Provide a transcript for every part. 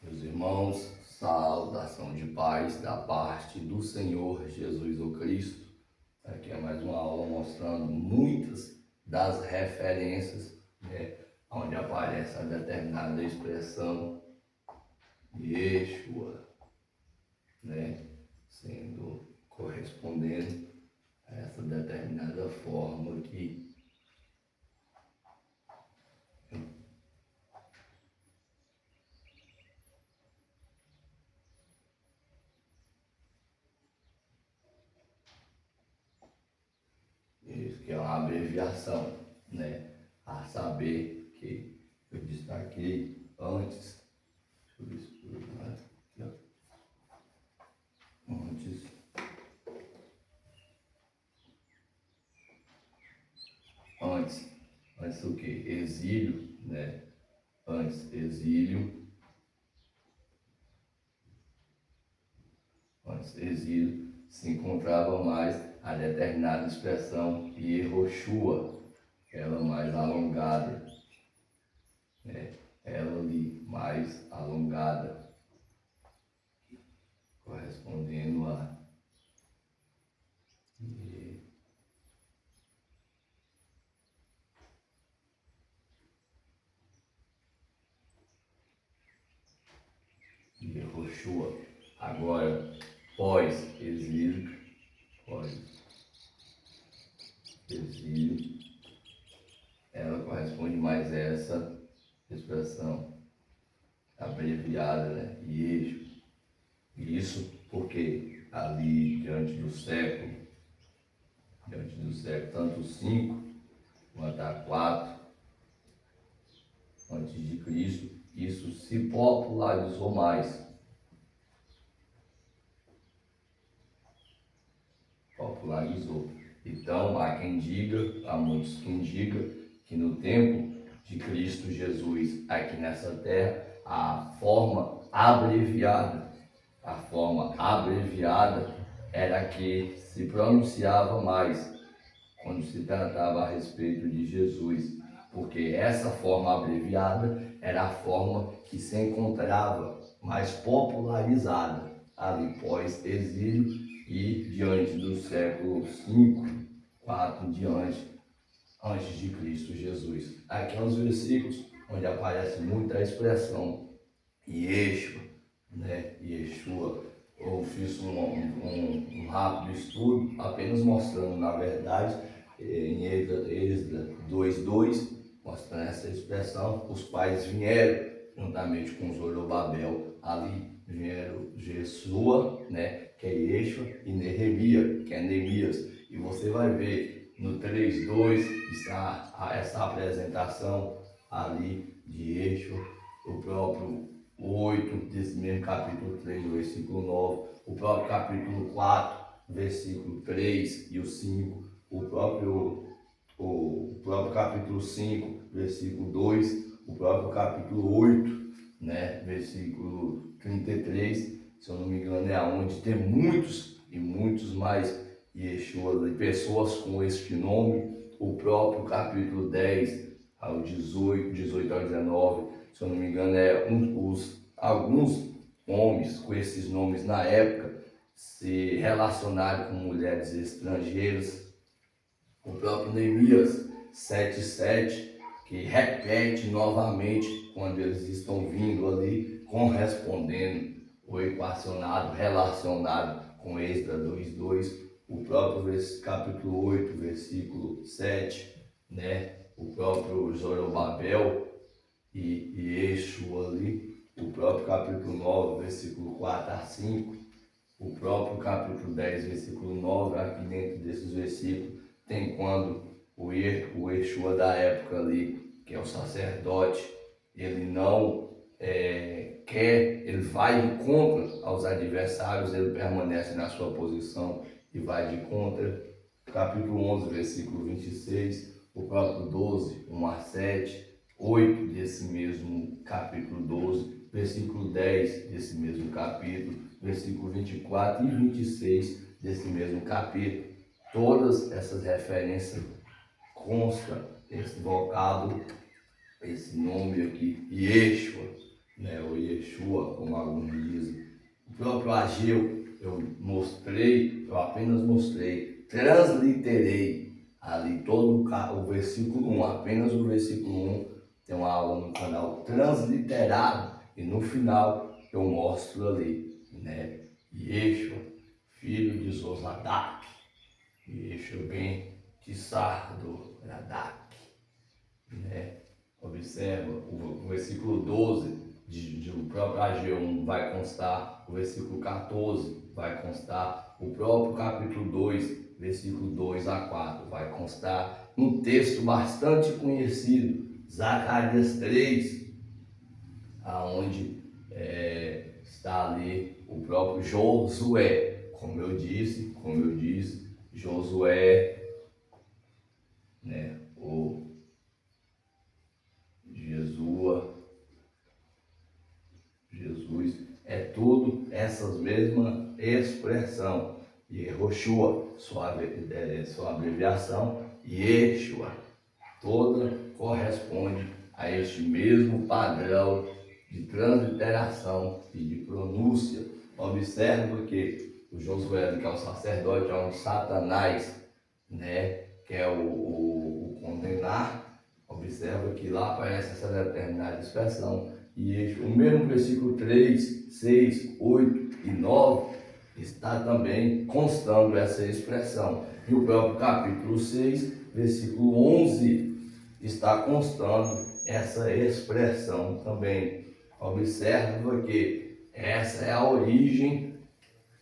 Meus irmãos, saudação de paz da parte do Senhor Jesus o Cristo. Aqui é mais uma aula mostrando muitas das referências, onde aparece a determinada expressão Yeshua, sendo correspondendo a essa determinada forma aqui. Isso que é uma abreviação, a saber que eu destaquei antes. Deixa eu ver aqui, ó. Antes o que? Exílio, Antes exílio se encontrava mais a determinada expressão Yehoshua, ela mais alongada, ela ali mais alongada, correspondendo a Yehoshua. Agora, pós-exílio, ela corresponde mais a essa expressão abreviada, Yeshua. Isso porque ali diante do século, tanto 5 quanto a 4 antes de Cristo, isso se popularizou mais. Então, há muitos quem diga que no tempo de Cristo Jesus, aqui nessa terra, a forma abreviada era que se pronunciava mais quando se tratava a respeito de Jesus, porque essa forma abreviada era a forma que se encontrava mais popularizada ali pós-exílio e diante do século 5, 4 diante, antes de Cristo Jesus. Aqui são os versículos onde aparece muita expressão Yeshua, Yeshua. Eu fiz um rápido estudo, apenas mostrando, na verdade, em Êxodo 2:2, mostrando essa expressão. Os pais vieram juntamente com Zorobabel, ali vieram Jesua, que é Yeshua, e Nehemia, que é Neemias. E você vai ver no 3:2 está essa apresentação ali de Yeshua, o próprio 8 desse mesmo capítulo 3, versículo 9, o próprio capítulo 4, versículo 3 e o 5, o próprio capítulo 5, versículo 2, o próprio capítulo 8, versículo 33, se eu não me engano, é onde tem muitos e muitos mais Yeshua, pessoas com este nome, o próprio capítulo 10 ao 18 ao 19, se eu não me engano, alguns homens com esses nomes na época se relacionaram com mulheres estrangeiras. O próprio Neemias 7:7, que repete novamente quando eles estão vindo ali, correspondendo ou equacionado, relacionado com Êxodo 2:2, o próprio capítulo 8, versículo 7, o próprio Zorobabel e Yeshua ali, o próprio capítulo 9, versículo 4 a 5, o próprio capítulo 10, versículo 9, aqui dentro desses versículos, tem quando o Yeshua da época ali, que é o sacerdote, ele não ele vai de contra aos adversários, ele permanece na sua posição e vai de contra. Capítulo 11, versículo 26, o próprio 12, 1 a 7, 8 desse mesmo capítulo 12, versículo 10 desse mesmo capítulo, versículo 24 e 26 desse mesmo capítulo. Todas essas referências constam esse vocábulo, esse nome aqui, Yeshua, né, o Yeshua, como alguns dizem. O próprio Ageu, eu apenas mostrei, transliterei ali todo o versículo 1, apenas o versículo 1, tem uma aula no canal transliterado, e no final eu mostro ali, né, Yeshua, filho de Zozadak, Yeshua ben Tissardo Radak, né? Observa o versículo 12 do próprio Ageu vai constar, o versículo 14 vai constar, o próprio capítulo 2, versículo 2 a 4 vai constar, um texto bastante conhecido, Zacarias 3, aonde está ali o próprio Josué, como eu disse, Josué, né, o Jesus, é tudo essas mesmas expressão. Yehoshua, sua abreviação, Yeshua, toda corresponde a este mesmo padrão de transliteração e de pronúncia. Observa que o Josué, que é o sacerdote, é um Satanás, né, que é o condenar. Observa que lá aparece essa determinada expressão. E o mesmo versículo 3, 6, 8 e 9 está também constando essa expressão. E o próprio capítulo 6, versículo 11, está constando essa expressão também. Observa que essa é a origem,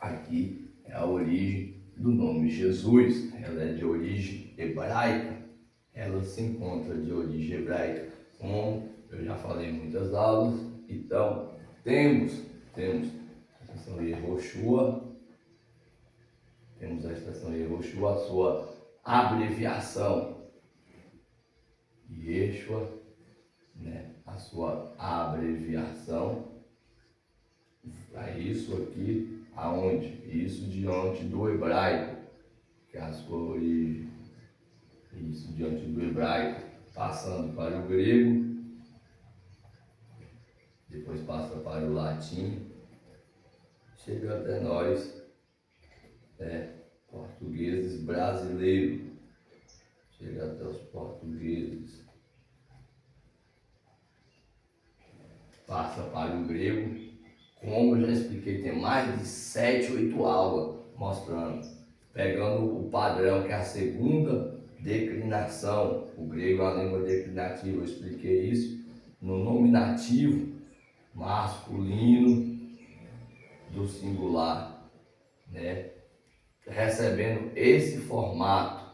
aqui é a origem do nome Jesus. Ela é de origem hebraica, ela se encontra de origem hebraica, como eu já falei em muitas aulas. Então, temos a expressão Yehoshua, a sua abreviação, Yeshua, né? A sua abreviação, para isso aqui, aonde? Isso diante do hebraico, que é a sua origem, isso diante do hebraico, passando para o grego, depois passa para o latim, chega até nós, portugueses brasileiros, chega até os portugueses, passa para o grego, como eu já expliquei, tem mais de 7, 8 aulas mostrando, pegando o padrão, que é a segunda declinação, o grego é uma língua declinativa, eu expliquei isso, no nominativo masculino do singular, né? Recebendo esse formato,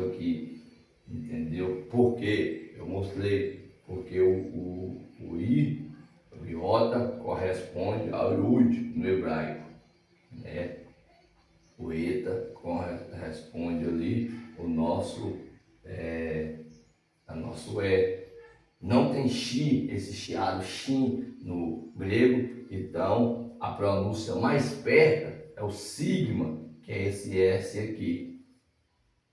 aqui, entendeu? Por quê? Eu mostrei, porque o I, o iota, corresponde ao Yud no hebraico, né? O eta corresponde ali o nosso E. Não tem chi, esse chiado shin no grego, então a pronúncia mais perto é o sigma, que é esse S aqui.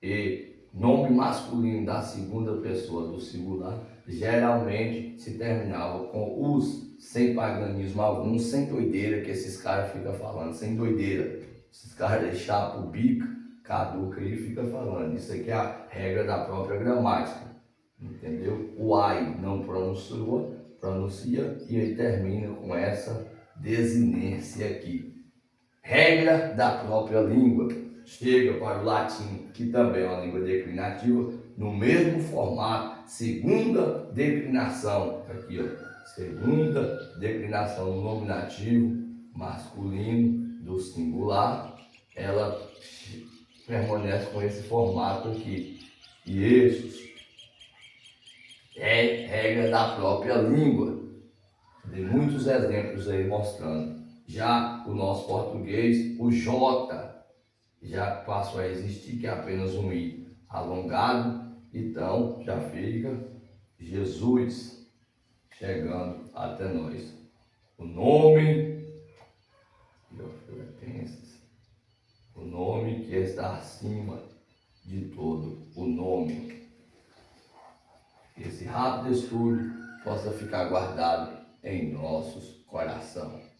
E nome masculino da segunda pessoa do singular geralmente se terminava com os, sem paganismo algum, sem doideira que esses caras ficam falando, sem doideira. Esses caras de chapa o bico, caduca e fica falando. Isso aqui é a regra da própria gramática, entendeu? O ai não pronuncia e aí termina com essa desinência aqui. Regra da própria língua. Chega para o latim, que também é uma língua declinativa, no mesmo formato, segunda declinação, aqui ó, segunda declinação no nominativo masculino do singular, ela permanece com esse formato aqui. E isso é regra da própria língua. Tem muitos exemplos aí mostrando. Já o nosso português, o J, já passou a existir, que é apenas um I alongado, então já fica Jesus chegando até nós. O nome, que está acima de todo o nome. esse rápido estudo possa ficar guardado em nossos corações.